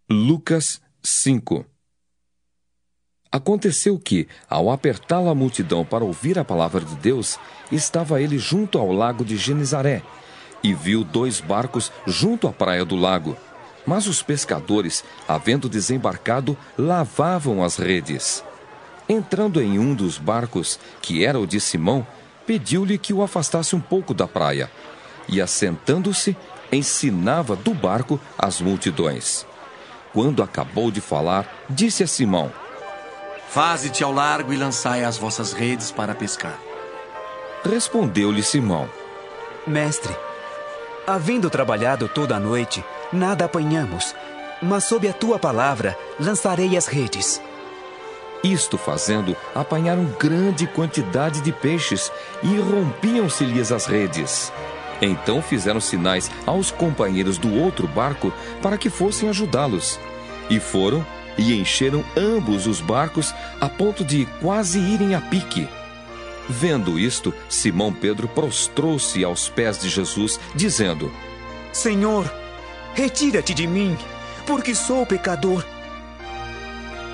Lucas 5. Aconteceu que, ao apertá-la a multidão para ouvir a palavra de Deus, estava ele junto ao lago de Genezaré, e viu 2 barcos junto à praia do lago. Mas os pescadores, havendo desembarcado, lavavam as redes. Entrando em um dos barcos, que era o de Simão, pediu-lhe que o afastasse um pouco da praia. E, assentando-se, ensinava do barco as multidões. Quando acabou de falar, disse a Simão: Faze-te ao largo e lançai as vossas redes para pescar. Respondeu-lhe Simão: Mestre, havendo trabalhado toda a noite, nada apanhamos, mas sob a tua palavra lançarei as redes. Isto fazendo, apanharam grande quantidade de peixes e rompiam-se-lhes as redes. Então fizeram sinais aos companheiros do outro barco para que fossem ajudá-los. E foram e encheram ambos os barcos a ponto de quase irem a pique. Vendo isto, Simão Pedro prostrou-se aos pés de Jesus, dizendo: Senhor, retira-te de mim, porque sou pecador.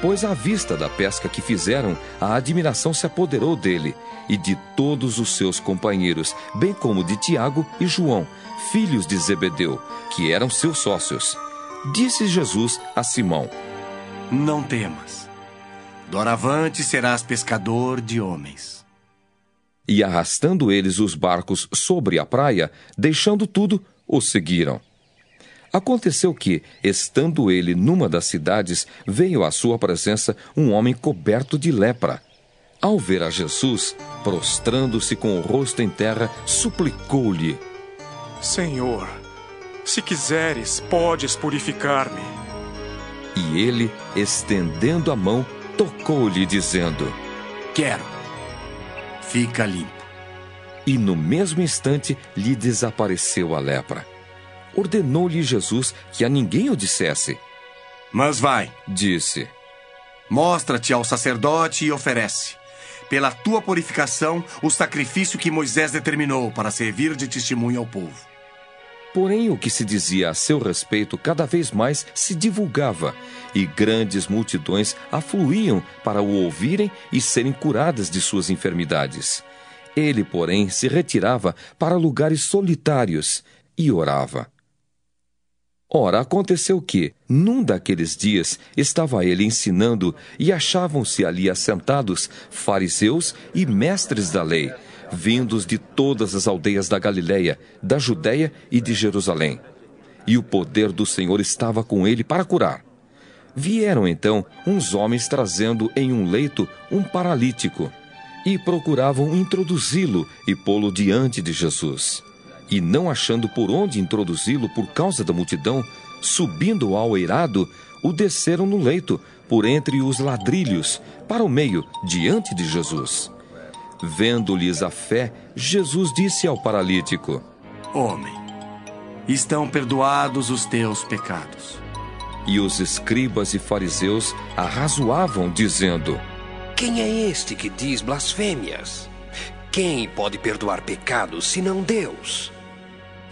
Pois à vista da pesca que fizeram, a admiração se apoderou dele e de todos os seus companheiros, bem como de Tiago e João, filhos de Zebedeu, que eram seus sócios. Disse Jesus a Simão: Não temas. Doravante serás pescador de homens. E arrastando eles os barcos sobre a praia, deixando tudo, os seguiram. Aconteceu que, estando ele numa das cidades, veio à sua presença um homem coberto de lepra. Ao ver a Jesus, prostrando-se com o rosto em terra, suplicou-lhe: Senhor, se quiseres, podes purificar-me. E ele, estendendo a mão, tocou-lhe, dizendo: Quero. Fica limpo. E no mesmo instante lhe desapareceu a lepra. Ordenou-lhe Jesus que a ninguém o dissesse. Mas vai, disse: mostra-te ao sacerdote e oferece, pela tua purificação, o sacrifício que Moisés determinou para servir de testemunho ao povo. Porém, o que se dizia a seu respeito cada vez mais se divulgava, e grandes multidões afluíam para o ouvirem e serem curadas de suas enfermidades. Ele, porém, se retirava para lugares solitários e orava. Ora, aconteceu que, num daqueles dias, estava ele ensinando e achavam-se ali assentados fariseus e mestres da lei, vindos de todas as aldeias da Galileia, da Judéia e de Jerusalém. E o poder do Senhor estava com ele para curar. Vieram então uns homens trazendo em um leito um paralítico, e procuravam introduzi-lo e pô-lo diante de Jesus. E não achando por onde introduzi-lo por causa da multidão, subindo ao eirado, o desceram no leito, por entre os ladrilhos, para o meio, diante de Jesus. Vendo-lhes a fé, Jesus disse ao paralítico: Homem, estão perdoados os teus pecados. E os escribas e fariseus arrazoavam, dizendo: Quem é este que diz blasfêmias? Quem pode perdoar pecados, senão Deus?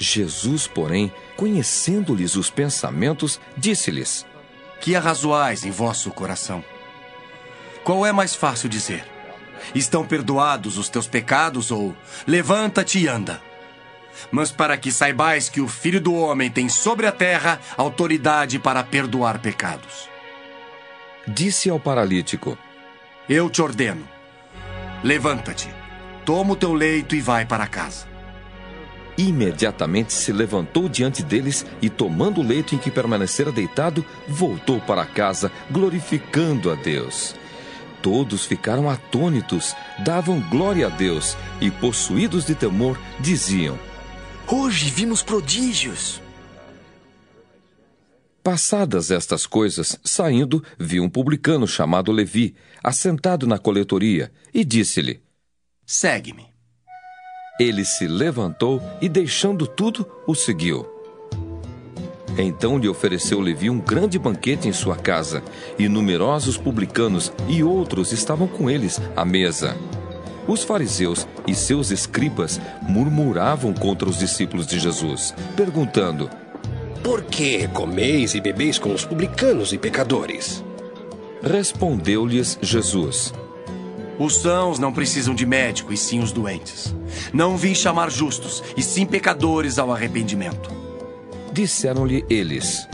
Jesus, porém, conhecendo-lhes os pensamentos, disse-lhes: Que arrazoais em vosso coração? Qual é mais fácil dizer? Estão perdoados os teus pecados, ou levanta-te e anda? Mas para que saibais que o Filho do Homem tem sobre a terra autoridade para perdoar pecados. Disse ao paralítico: Eu te ordeno, levanta-te, toma o teu leito e vai para casa. Imediatamente se levantou diante deles e, tomando o leito em que permanecera deitado, voltou para casa, glorificando a Deus. Todos ficaram atônitos, davam glória a Deus e, possuídos de temor, diziam: Hoje vimos prodígios. Passadas estas coisas, saindo, viu um publicano chamado Levi, assentado na coletoria, e disse-lhe: Segue-me. Ele se levantou e, deixando tudo, o seguiu. Então lhe ofereceu Levi um grande banquete em sua casa, e numerosos publicanos e outros estavam com eles à mesa. Os fariseus e seus escribas murmuravam contra os discípulos de Jesus, perguntando: Por que comeis e bebeis com os publicanos e pecadores? Respondeu-lhes Jesus: Os sãos não precisam de médico, e sim os doentes. Não vim chamar justos, e sim pecadores ao arrependimento. Disseram-lhe eles: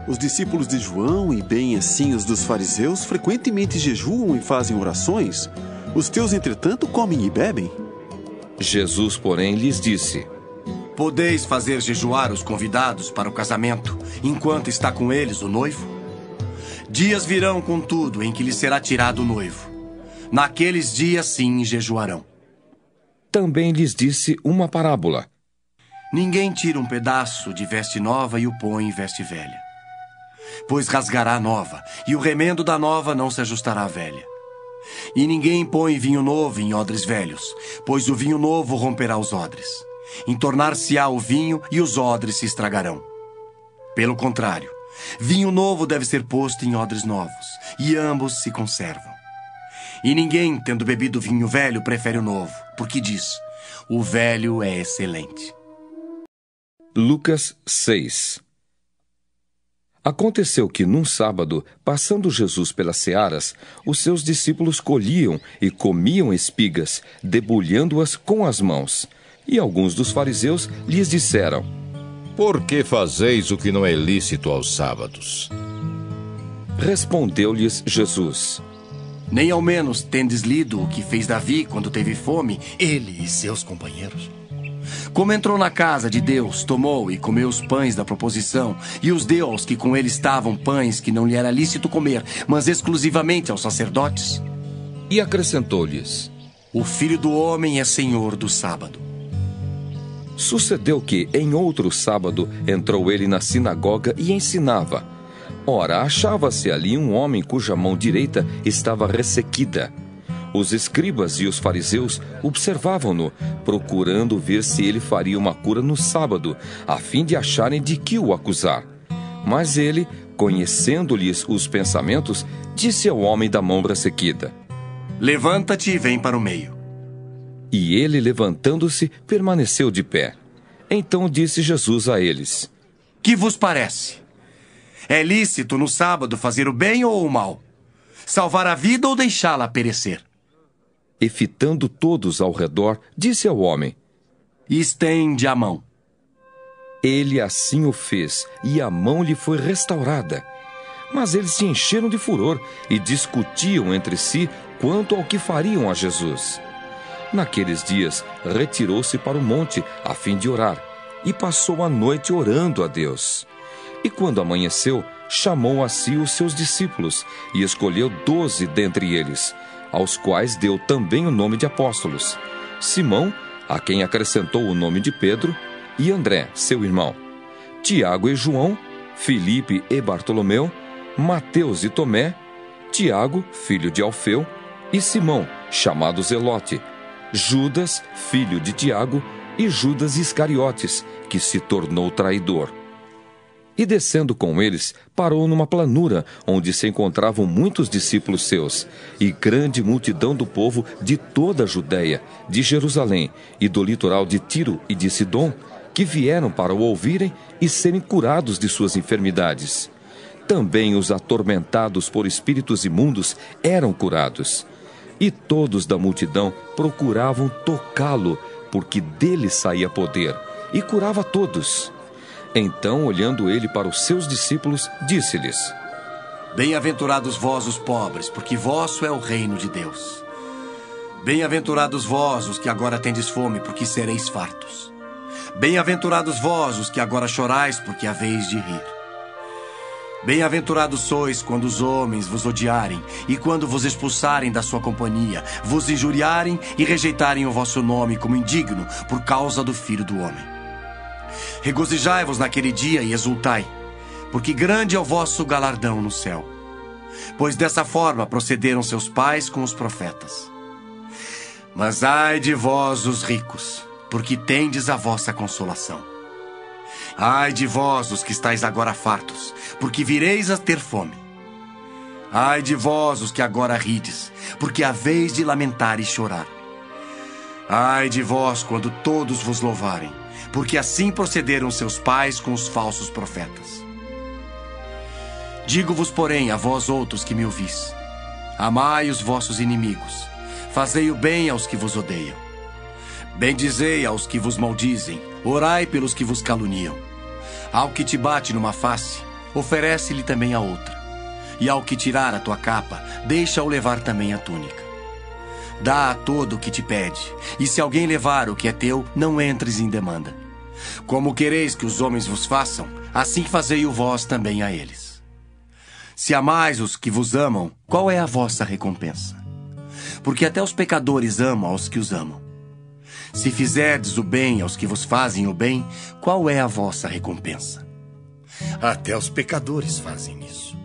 Os discípulos de João e bem assim os dos fariseus frequentemente jejuam e fazem orações. Os teus, entretanto, comem e bebem. Jesus, porém, lhes disse: Podeis fazer jejuar os convidados para o casamento, enquanto está com eles o noivo? Dias virão, contudo, em que lhes será tirado o noivo. Naqueles dias, sim, jejuarão. Também lhes disse uma parábola: Ninguém tira um pedaço de veste nova e o põe em veste velha. Pois rasgará a nova, e o remendo da nova não se ajustará à velha. E ninguém põe vinho novo em odres velhos, pois o vinho novo romperá os odres. Entornar-se-á o vinho e os odres se estragarão. Pelo contrário, vinho novo deve ser posto em odres novos, e ambos se conservam. E ninguém, tendo bebido vinho velho, prefere o novo, porque diz: o velho é excelente. Lucas 6. Aconteceu que, num sábado, passando Jesus pelas searas, os seus discípulos colhiam e comiam espigas, debulhando-as com as mãos. E alguns dos fariseus lhes disseram: Por que fazeis o que não é lícito aos sábados? Respondeu-lhes Jesus: Nem ao menos tendes lido o que fez Davi quando teve fome, ele e seus companheiros? Como entrou na casa de Deus, tomou e comeu os pães da proposição, e os deu aos que com ele estavam pães que não lhe era lícito comer, mas exclusivamente aos sacerdotes? E acrescentou-lhes: O Filho do Homem é Senhor do sábado. Sucedeu que, em outro sábado, entrou ele na sinagoga e ensinava. Ora, achava-se ali um homem cuja mão direita estava ressequida. Os escribas e os fariseus observavam-no, procurando ver se ele faria uma cura no sábado, a fim de acharem de que o acusar. Mas ele, conhecendo-lhes os pensamentos, disse ao homem da mão ressequida: Levanta-te e vem para o meio. E ele, levantando-se, permaneceu de pé. Então disse Jesus a eles: Que vos parece? É lícito no sábado fazer o bem ou o mal? Salvar a vida ou deixá-la perecer? E fitando todos ao redor, disse ao homem: Estende a mão. Ele assim o fez, e a mão lhe foi restaurada. Mas eles se encheram de furor e discutiam entre si quanto ao que fariam a Jesus. Naqueles dias, retirou-se para o monte, a fim de orar, e passou a noite orando a Deus. E quando amanheceu, chamou a si os seus discípulos, e escolheu 12 dentre eles, aos quais deu também o nome de apóstolos: Simão, a quem acrescentou o nome de Pedro, e André, seu irmão, Tiago e João, Filipe e Bartolomeu, Mateus e Tomé, Tiago, filho de Alfeu, e Simão, chamado Zelote, Judas, filho de Tiago, e Judas Iscariotes, que se tornou traidor. E descendo com eles, parou numa planura, onde se encontravam muitos discípulos seus, e grande multidão do povo de toda a Judéia, de Jerusalém e do litoral de Tiro e de Sidom, que vieram para o ouvirem e serem curados de suas enfermidades. Também os atormentados por espíritos imundos eram curados. E todos da multidão procuravam tocá-lo, porque dele saía poder, e curava todos. Então, olhando ele para os seus discípulos, disse-lhes: Bem-aventurados vós os pobres, porque vosso é o reino de Deus. Bem-aventurados vós os que agora tendes fome, porque sereis fartos. Bem-aventurados vós os que agora chorais, porque haveis de rir. Bem-aventurados sois quando os homens vos odiarem, e quando vos expulsarem da sua companhia, vos injuriarem e rejeitarem o vosso nome como indigno, por causa do Filho do Homem. Regozijai-vos naquele dia e exultai, porque grande é o vosso galardão no céu. Pois dessa forma procederam seus pais com os profetas. Mas ai de vós, os ricos, porque tendes a vossa consolação. Ai de vós, os que estáis agora fartos, porque vireis a ter fome. Ai de vós, os que agora rides, porque haveis de lamentar e chorar. Ai de vós, quando todos vos louvarem, porque assim procederam seus pais com os falsos profetas. Digo-vos, porém, a vós outros que me ouvis: amai os vossos inimigos, fazei o bem aos que vos odeiam, bendizei aos que vos maldizem, orai pelos que vos caluniam. Ao que te bate numa face, oferece-lhe também a outra, e ao que tirar a tua capa, deixa-o levar também a túnica. Dá a todo o que te pede, e se alguém levar o que é teu, não entres em demanda. Como quereis que os homens vos façam, assim fazei-o vós também a eles. Se amais os que vos amam, qual é a vossa recompensa? Porque até os pecadores amam aos que os amam. Se fizerdes o bem aos que vos fazem o bem, qual é a vossa recompensa? Até os pecadores fazem isso.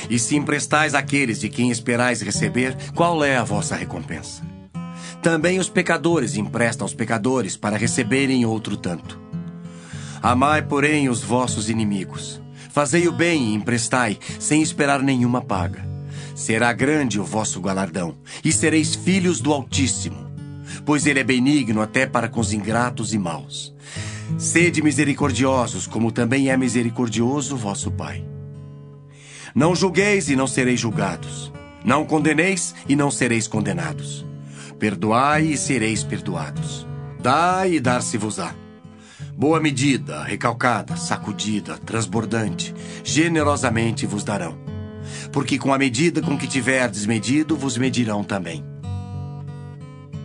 E se emprestais àqueles de quem esperais receber, qual é a vossa recompensa? Também os pecadores emprestam aos pecadores para receberem outro tanto. Amai, porém, os vossos inimigos. Fazei o bem e emprestai, sem esperar nenhuma paga. Será grande o vosso galardão, e sereis filhos do Altíssimo, pois ele é benigno até para com os ingratos e maus. Sede misericordiosos, como também é misericordioso vosso Pai. Não julgueis e não sereis julgados. Não condeneis e não sereis condenados. Perdoai e sereis perdoados. Dai e dar-se-vos-á. Boa medida, recalcada, sacudida, transbordante, generosamente vos darão. Porque com a medida com que tiverdes medido, vos medirão também.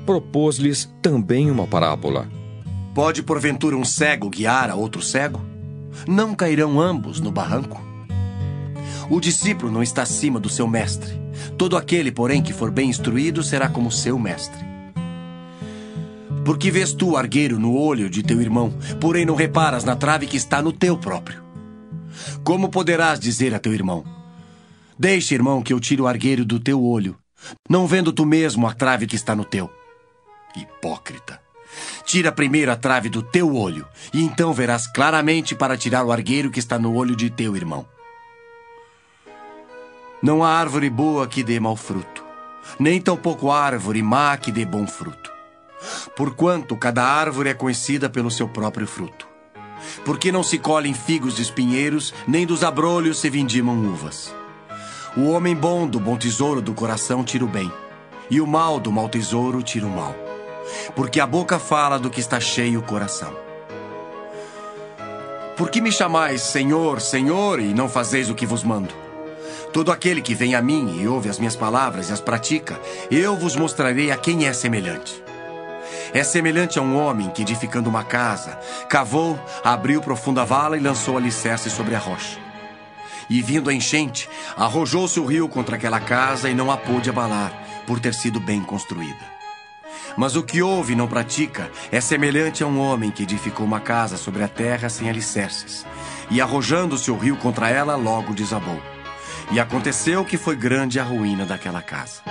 Propôs-lhes também uma parábola. Pode porventura um cego guiar a outro cego? Não cairão ambos no barranco? O discípulo não está acima do seu mestre. Todo aquele, porém, que for bem instruído será como seu mestre. Porque vês tu o argueiro no olho de teu irmão, porém não reparas na trave que está no teu próprio? Como poderás dizer a teu irmão: deixa, irmão, que eu tire o argueiro do teu olho, não vendo tu mesmo a trave que está no teu? Hipócrita! Tira primeiro a trave do teu olho, e então verás claramente para tirar o argueiro que está no olho de teu irmão. Não há árvore boa que dê mau fruto, nem tampouco árvore má que dê bom fruto. Porquanto cada árvore é conhecida pelo seu próprio fruto. Porque não se colhem figos de espinheiros, nem dos abrolhos se vindimam uvas. O homem bom do bom tesouro do coração tira o bem, e o mal do mau tesouro tira o mal. Porque a boca fala do que está cheio o coração. Por que me chamais Senhor, Senhor, e não fazeis o que vos mando? Todo aquele que vem a mim e ouve as minhas palavras e as pratica, eu vos mostrarei a quem é semelhante. É semelhante a um homem que, edificando uma casa, cavou, abriu profunda vala e lançou alicerce sobre a rocha. E vindo a enchente, arrojou-se o rio contra aquela casa e não a pôde abalar, por ter sido bem construída. Mas o que ouve e não pratica é semelhante a um homem que edificou uma casa sobre a terra sem alicerces, e arrojando-se o rio contra ela, logo desabou. E aconteceu que foi grande a ruína daquela casa.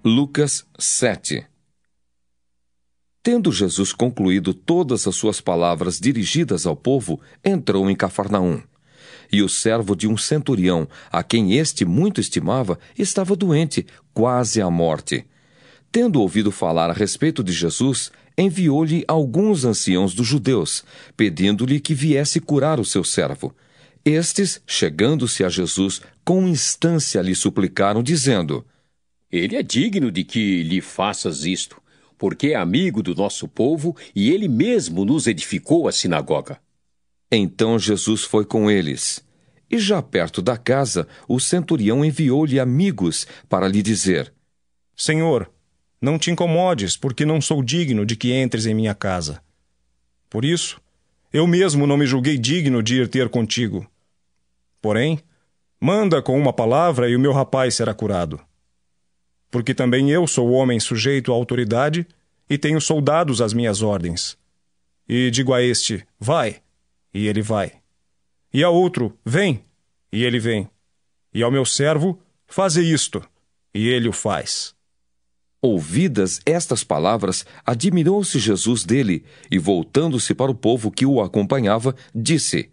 Lucas 7. Tendo Jesus concluído todas as suas palavras dirigidas ao povo, entrou em Cafarnaum. E o servo de um centurião, a quem este muito estimava, estava doente, quase à morte. Tendo ouvido falar a respeito de Jesus, enviou-lhe alguns anciãos dos judeus, pedindo-lhe que viesse curar o seu servo. Estes, chegando-se a Jesus, com instância lhe suplicaram, dizendo: Ele é digno de que lhe faças isto, porque é amigo do nosso povo e ele mesmo nos edificou a sinagoga. Então Jesus foi com eles. E já perto da casa, o centurião enviou-lhe amigos para lhe dizer: Senhor, não te incomodes, porque não sou digno de que entres em minha casa. Por isso, eu mesmo não me julguei digno de ir ter contigo. Porém, manda com uma palavra e o meu rapaz será curado. Porque também eu sou homem sujeito à autoridade e tenho soldados às minhas ordens. E digo a este: vai, e ele vai. E a outro: vem, e ele vem. E ao meu servo: faze isto, e ele o faz. Ouvidas estas palavras, admirou-se Jesus dele, e voltando-se para o povo que o acompanhava, disse: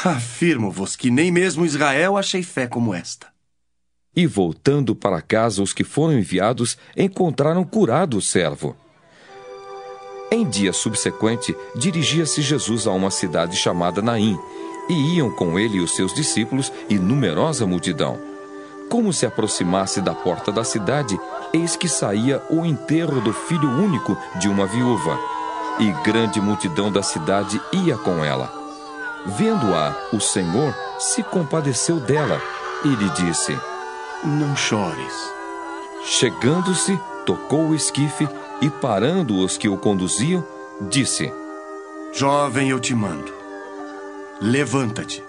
Afirmo-vos que nem mesmo Israel achei fé como esta. E voltando para casa, os que foram enviados encontraram curado o servo. Em dia subsequente, dirigia-se Jesus a uma cidade chamada Naim, e iam com ele os seus discípulos e numerosa multidão. Como se aproximasse da porta da cidade, eis que saía o enterro do filho único de uma viúva, e grande multidão da cidade ia com ela. Vendo-a, o Senhor se compadeceu dela e lhe disse: Não chores. Chegando-se, tocou o esquife e, parando os que o conduziam, disse: Jovem, eu te mando, levanta-te.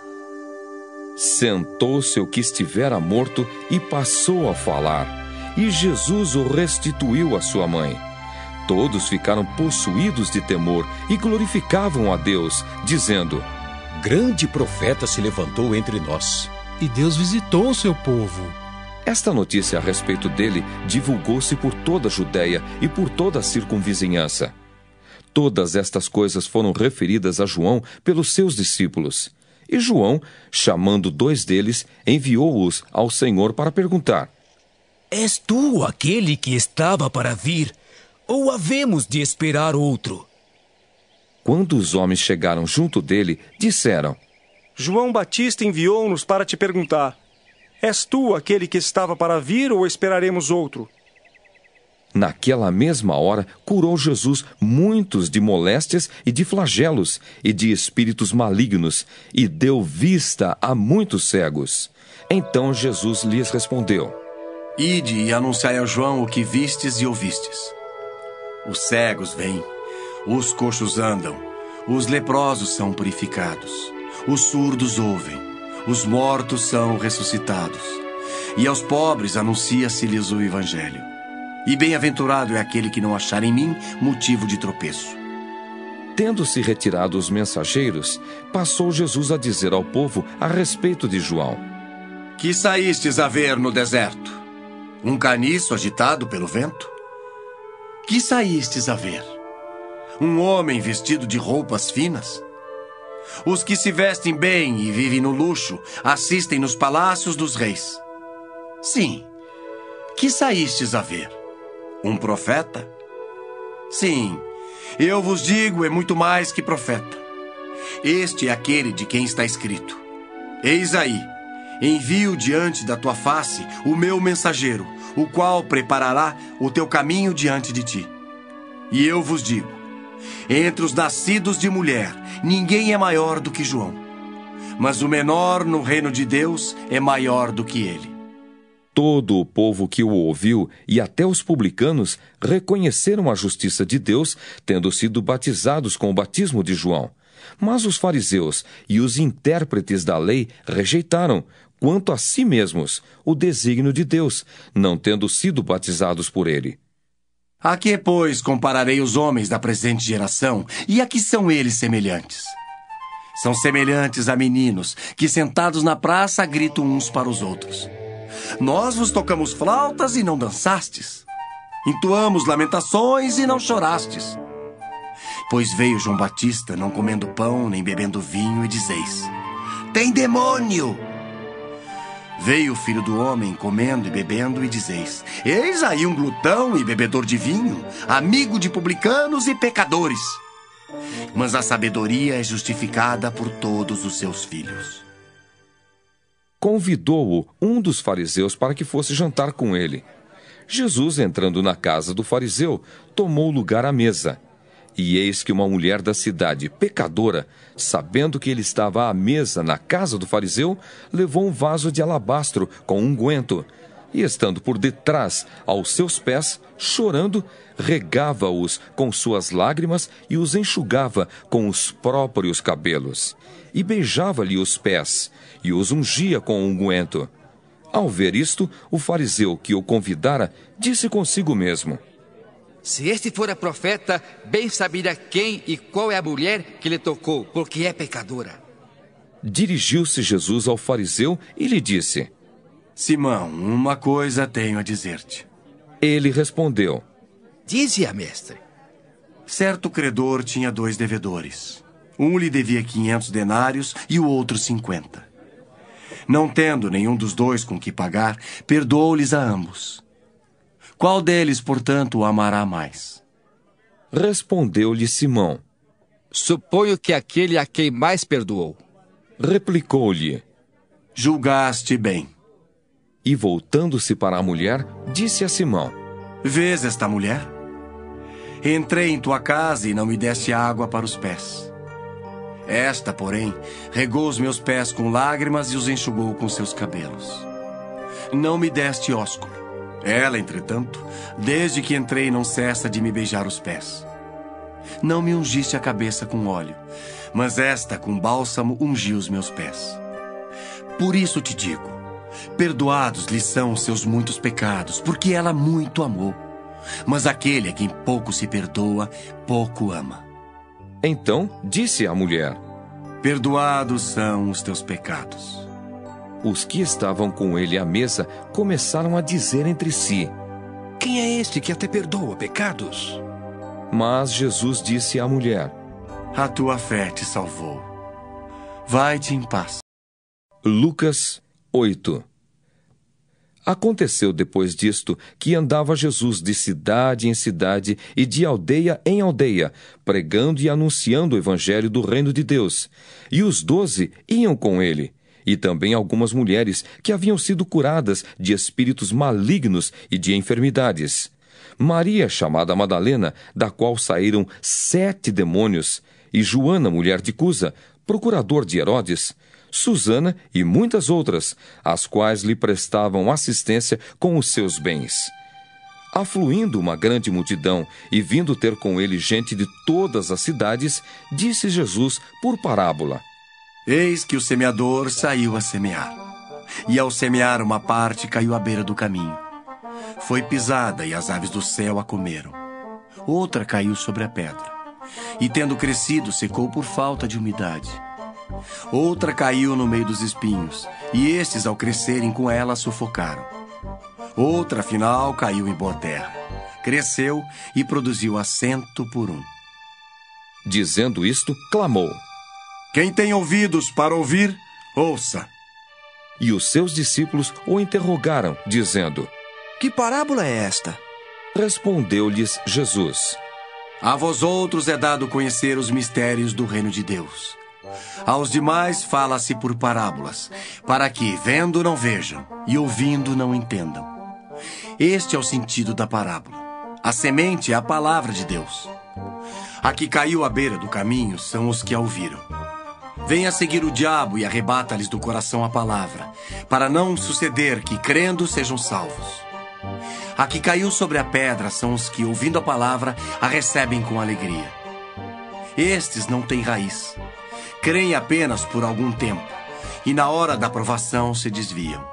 Sentou-se o que estivera morto e passou a falar, e Jesus o restituiu à sua mãe. Todos ficaram possuídos de temor e glorificavam a Deus, dizendo: Grande profeta se levantou entre nós. E Deus visitou o seu povo. Esta notícia a respeito dele divulgou-se por toda a Judéia e por toda a circunvizinhança. Todas estas coisas foram referidas a João pelos seus discípulos. E João, chamando 2 deles, enviou-os ao Senhor para perguntar: És tu aquele que estava para vir, ou havemos de esperar outro? Quando os homens chegaram junto dele, disseram: João Batista enviou-nos para te perguntar: És tu aquele que estava para vir ou esperaremos outro? Naquela mesma hora, curou Jesus muitos de moléstias e de flagelos e de espíritos malignos, e deu vista a muitos cegos. Então Jesus lhes respondeu: Ide e anunciai a João o que vistes e ouvistes. Os cegos vêm, os coxos andam, os leprosos são purificados, os surdos ouvem, os mortos são ressuscitados, e aos pobres anuncia-se-lhes o Evangelho. E bem-aventurado é aquele que não achar em mim motivo de tropeço. Tendo-se retirado os mensageiros, passou Jesus a dizer ao povo a respeito de João: Que saístes a ver no deserto? Um caniço agitado pelo vento? Que saístes a ver? Um homem vestido de roupas finas? Os que se vestem bem e vivem no luxo assistem nos palácios dos reis. Sim, que saístes a ver? Um profeta? Sim, eu vos digo, é muito mais que profeta. Este é aquele de quem está escrito: Eis aí, envio diante da tua face o meu mensageiro, o qual preparará o teu caminho diante de ti. E eu vos digo, entre os nascidos de mulher, ninguém é maior do que João, mas o menor no reino de Deus é maior do que ele. Todo o povo que o ouviu, e até os publicanos, reconheceram a justiça de Deus, tendo sido batizados com o batismo de João. Mas os fariseus e os intérpretes da lei rejeitaram, quanto a si mesmos, o desígnio de Deus, não tendo sido batizados por ele. A que, pois, compararei os homens da presente geração, e a que são eles semelhantes? São semelhantes a meninos, que sentados na praça gritam uns para os outros: Nós vos tocamos flautas e não dançastes. Entoamos lamentações e não chorastes. Pois veio João Batista não comendo pão nem bebendo vinho, e dizeis: Tem demônio! Veio o Filho do Homem comendo e bebendo, e dizeis: Eis aí um glutão e bebedor de vinho, amigo de publicanos e pecadores. Mas a sabedoria é justificada por todos os seus filhos. Convidou-o um dos fariseus para que fosse jantar com ele. Jesus, entrando na casa do fariseu, tomou lugar à mesa. E eis que uma mulher da cidade, pecadora, sabendo que ele estava à mesa na casa do fariseu, levou um vaso de alabastro com unguento, e estando por detrás aos seus pés, chorando, regava-os com suas lágrimas e os enxugava com os próprios cabelos. E beijava-lhe os pés, e os ungia com unguento. Ao ver isto, o fariseu que o convidara disse consigo mesmo: Se este fora profeta, bem saberia quem e qual é a mulher que lhe tocou, porque é pecadora. Dirigiu-se Jesus ao fariseu e lhe disse: Simão, uma coisa tenho a dizer-te. Ele respondeu: Dize-a, mestre. Certo credor tinha 2 devedores. Um lhe devia 500 denários e o outro 50. Não tendo nenhum dos 2 com que pagar, perdoou-lhes a ambos. Qual deles, portanto, o amará mais? Respondeu-lhe Simão. Suponho que aquele a quem mais perdoou. Replicou-lhe. Julgaste bem. E voltando-se para a mulher, disse a Simão. Vês esta mulher? Entrei em tua casa e não me deste água para os pés. Esta, porém, regou os meus pés com lágrimas e os enxugou com seus cabelos. Não me deste ósculo. Ela, entretanto, desde que entrei não cessa de me beijar os pés. Não me ungiste a cabeça com óleo, mas esta com bálsamo ungiu os meus pés. Por isso te digo, perdoados lhe são os seus muitos pecados, porque ela muito amou. Mas aquele a quem pouco se perdoa, pouco ama. Então disse a mulher. Perdoados são os teus pecados. Os que estavam com ele à mesa começaram a dizer entre si. Quem é este que até perdoa pecados? Mas Jesus disse à mulher. A tua fé te salvou. Vai-te em paz. Lucas 8. Aconteceu depois disto que andava Jesus de cidade em cidade e de aldeia em aldeia, pregando e anunciando o evangelho do reino de Deus. E os 12 iam com ele, e também algumas mulheres que haviam sido curadas de espíritos malignos e de enfermidades. Maria, chamada Madalena, da qual saíram 7 demônios, e Joana, mulher de Cusa, procurador de Herodes, Susana e muitas outras, as quais lhe prestavam assistência com os seus bens. Afluindo uma grande multidão e vindo ter com ele gente de todas as cidades, disse Jesus por parábola. Eis que o semeador saiu a semear. E ao semear uma parte caiu à beira do caminho. Foi pisada e as aves do céu a comeram. Outra caiu sobre a pedra. E tendo crescido, secou por falta de umidade. Outra caiu no meio dos espinhos, e estes, ao crescerem com ela, a sufocaram. Outra, afinal, caiu em boa terra. Cresceu e produziu 100 por 1. Dizendo isto, clamou. Quem tem ouvidos para ouvir, ouça. E os seus discípulos o interrogaram, dizendo. Que parábola é esta? Respondeu-lhes Jesus. A vós outros é dado conhecer os mistérios do reino de Deus. Aos demais fala-se por parábolas, para que, vendo, não vejam, e ouvindo, não entendam. Este é o sentido da parábola. A semente é a palavra de Deus. A que caiu à beira do caminho são os que a ouviram. Vem a seguir o diabo e arrebata-lhes do coração a palavra, para não suceder que, crendo, sejam salvos. A que caiu sobre a pedra são os que, ouvindo a palavra, a recebem com alegria. Estes não têm raiz. Creem apenas por algum tempo, e na hora da provação se desviam.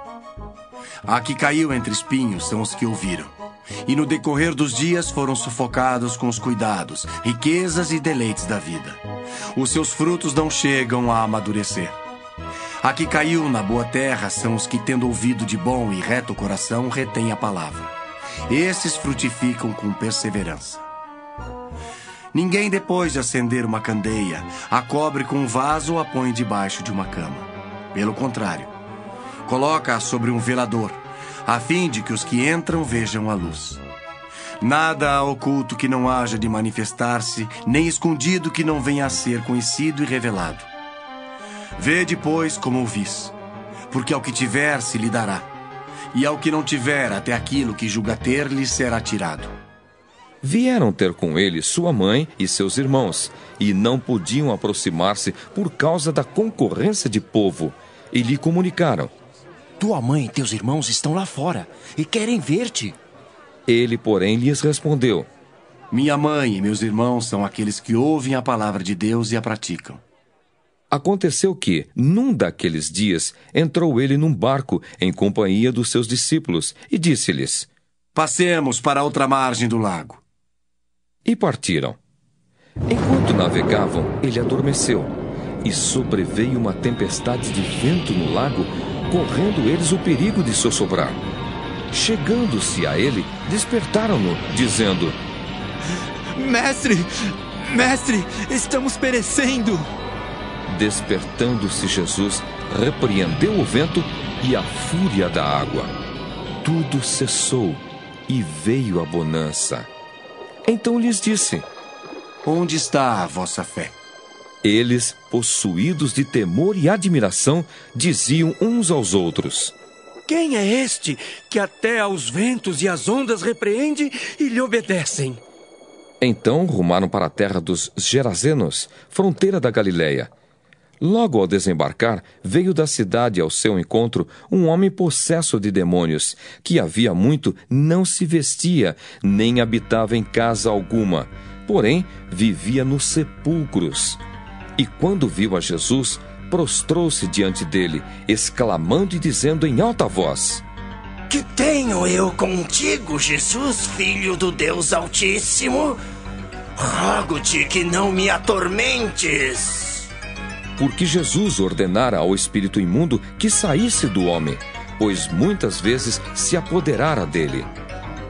A que caiu entre espinhos são os que ouviram, e no decorrer dos dias foram sufocados com os cuidados, riquezas e deleites da vida. Os seus frutos não chegam a amadurecer. A que caiu na boa terra são os que, tendo ouvido de bom e reto coração, retêm a palavra. Esses frutificam com perseverança. Ninguém, depois de acender uma candeia, a cobre com um vaso ou a põe debaixo de uma cama. Pelo contrário, coloca-a sobre um velador, a fim de que os que entram vejam a luz. Nada há oculto que não haja de manifestar-se, nem escondido que não venha a ser conhecido e revelado. Vede, pois, como ouvis, porque ao que tiver se lhe dará, e ao que não tiver, até aquilo que julga ter lhe será tirado. Vieram ter com ele sua mãe e seus irmãos, e não podiam aproximar-se por causa da concorrência de povo, e lhe comunicaram. Tua mãe e teus irmãos estão lá fora, e querem ver-te. Ele, porém, lhes respondeu. Minha mãe e meus irmãos são aqueles que ouvem a palavra de Deus e a praticam. Aconteceu que, num daqueles dias, entrou ele num barco, em companhia dos seus discípulos, e disse-lhes. Passemos para a outra margem do lago. E partiram. Enquanto navegavam, ele adormeceu, e sobreveio uma tempestade de vento no lago, correndo eles o perigo de sossobrar. Chegando-se a ele, despertaram-no, dizendo: Mestre, estamos perecendo. Despertando-se Jesus, repreendeu o vento e a fúria da água. Tudo cessou, e veio a bonança. Então lhes disse: onde está a vossa fé? Eles, possuídos de temor e admiração, diziam uns aos outros: Quem é este que até aos ventos e às ondas repreende e lhe obedecem? Então rumaram para a terra dos Gerazenos, fronteira da Galileia. Logo ao desembarcar, veio da cidade ao seu encontro um homem possesso de demônios, que havia muito não se vestia, nem habitava em casa alguma, porém vivia nos sepulcros. E quando viu a Jesus, prostrou-se diante dele, exclamando e dizendo em alta voz: Que tenho eu contigo, Jesus, Filho do Deus Altíssimo? Rogo-te que não me atormentes. Porque Jesus ordenara ao espírito imundo que saísse do homem, pois muitas vezes se apoderara dele.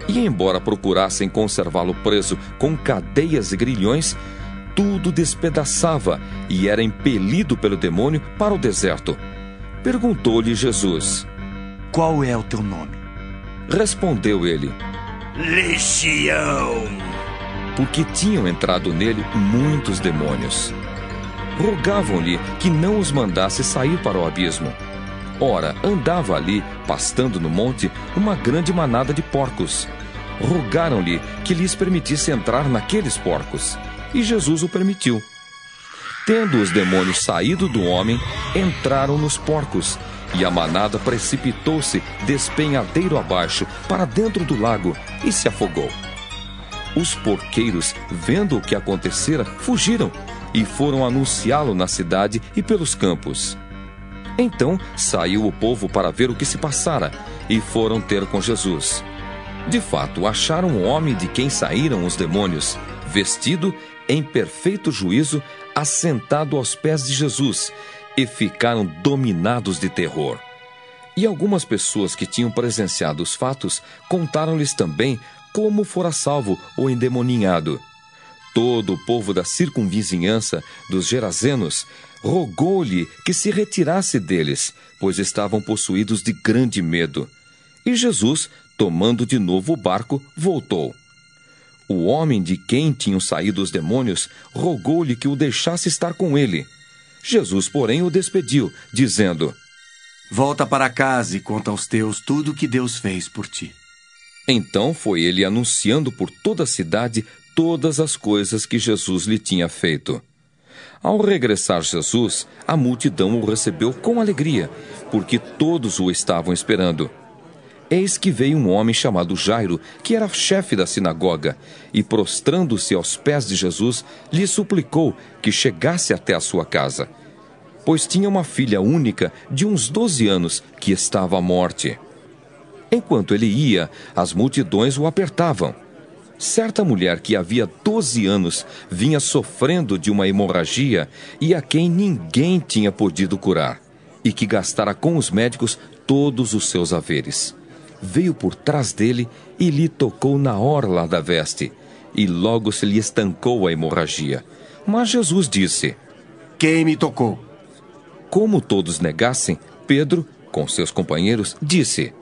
E embora procurassem conservá-lo preso com cadeias e grilhões, tudo despedaçava e era impelido pelo demônio para o deserto. Perguntou-lhe Jesus: Qual é o teu nome? Respondeu ele: Legião. Porque tinham entrado nele muitos demônios. Rogavam-lhe que não os mandasse sair para o abismo. Ora, andava ali, pastando no monte, uma grande manada de porcos. Rogaram-lhe que lhes permitisse entrar naqueles porcos. E Jesus o permitiu. Tendo os demônios saído do homem, entraram nos porcos, e a manada precipitou-se despenhadeiro abaixo, para dentro do lago, e se afogou. Os porqueiros, vendo o que acontecera, fugiram, e foram anunciá-lo na cidade e pelos campos. Então saiu o povo para ver o que se passara, e foram ter com Jesus. De fato, acharam um homem de quem saíram os demônios, vestido em perfeito juízo, assentado aos pés de Jesus, e ficaram dominados de terror. E algumas pessoas que tinham presenciado os fatos contaram-lhes também como fora salvo o endemoninhado. Todo o povo da circunvizinhança dos Gerazenos rogou-lhe que se retirasse deles, pois estavam possuídos de grande medo. E Jesus, tomando de novo o barco, voltou. O homem de quem tinham saído os demônios rogou-lhe que o deixasse estar com ele. Jesus, porém, o despediu, dizendo: Volta para casa e conta aos teus tudo o que Deus fez por ti. Então foi ele anunciando por toda a cidade todas as coisas que Jesus lhe tinha feito. Ao regressar Jesus, a multidão o recebeu com alegria, porque todos o estavam esperando. Eis que veio um homem chamado Jairo, que era chefe da sinagoga, e prostrando-se aos pés de Jesus, lhe suplicou que chegasse até a sua casa, pois tinha uma filha única de uns 12 anos que estava à morte. Enquanto ele ia, as multidões o apertavam. Certa mulher que havia 12 anos vinha sofrendo de uma hemorragia e a quem ninguém tinha podido curar, e que gastara com os médicos todos os seus haveres. Veio por trás dele e lhe tocou na orla da veste, e logo se lhe estancou a hemorragia. Mas Jesus disse: Quem me tocou? Como todos negassem, Pedro, com seus companheiros, disse: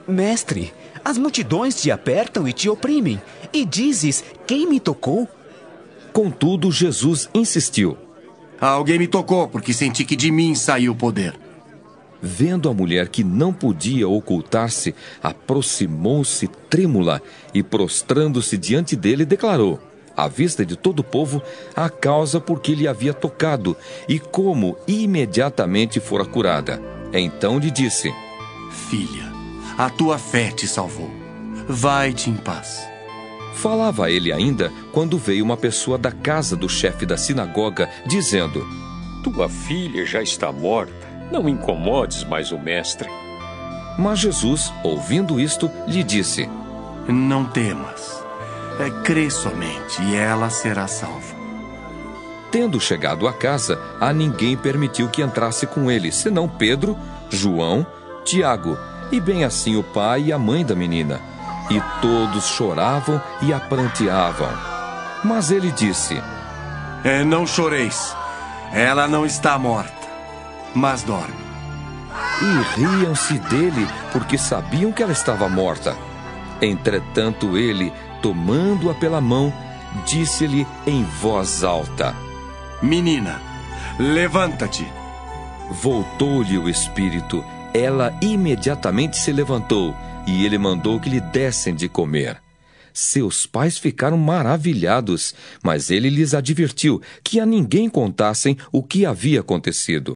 Mestre, as multidões te apertam e te oprimem, e dizes: Quem me tocou? Contudo, Jesus insistiu: Alguém me tocou, porque senti que de mim saiu o poder. Vendo a mulher que não podia ocultar-se, aproximou-se trêmula e, prostrando-se diante dele, declarou, à vista de todo o povo, a causa por que lhe havia tocado e como imediatamente fora curada. Então lhe disse: Filha, a tua fé te salvou. Vai-te em paz. Falava ele ainda quando veio uma pessoa da casa do chefe da sinagoga, dizendo: Tua filha já está morta. Não incomodes mais o mestre. Mas Jesus, ouvindo isto, lhe disse: Não temas. Crê somente e ela será salva. Tendo chegado à casa, a ninguém permitiu que entrasse com ele, senão Pedro, João, Tiago, e bem assim o pai e a mãe da menina. E todos choravam e a pranteavam. Mas ele disse: Não choreis. Ela não está morta, mas dorme. E riam-se dele, porque sabiam que ela estava morta. Entretanto ele, tomando-a pela mão, disse-lhe em voz alta: Menina, levanta-te. Voltou-lhe o espírito. Ela imediatamente se levantou e ele mandou que lhe dessem de comer. Seus pais ficaram maravilhados, mas ele lhes advertiu que a ninguém contassem o que havia acontecido.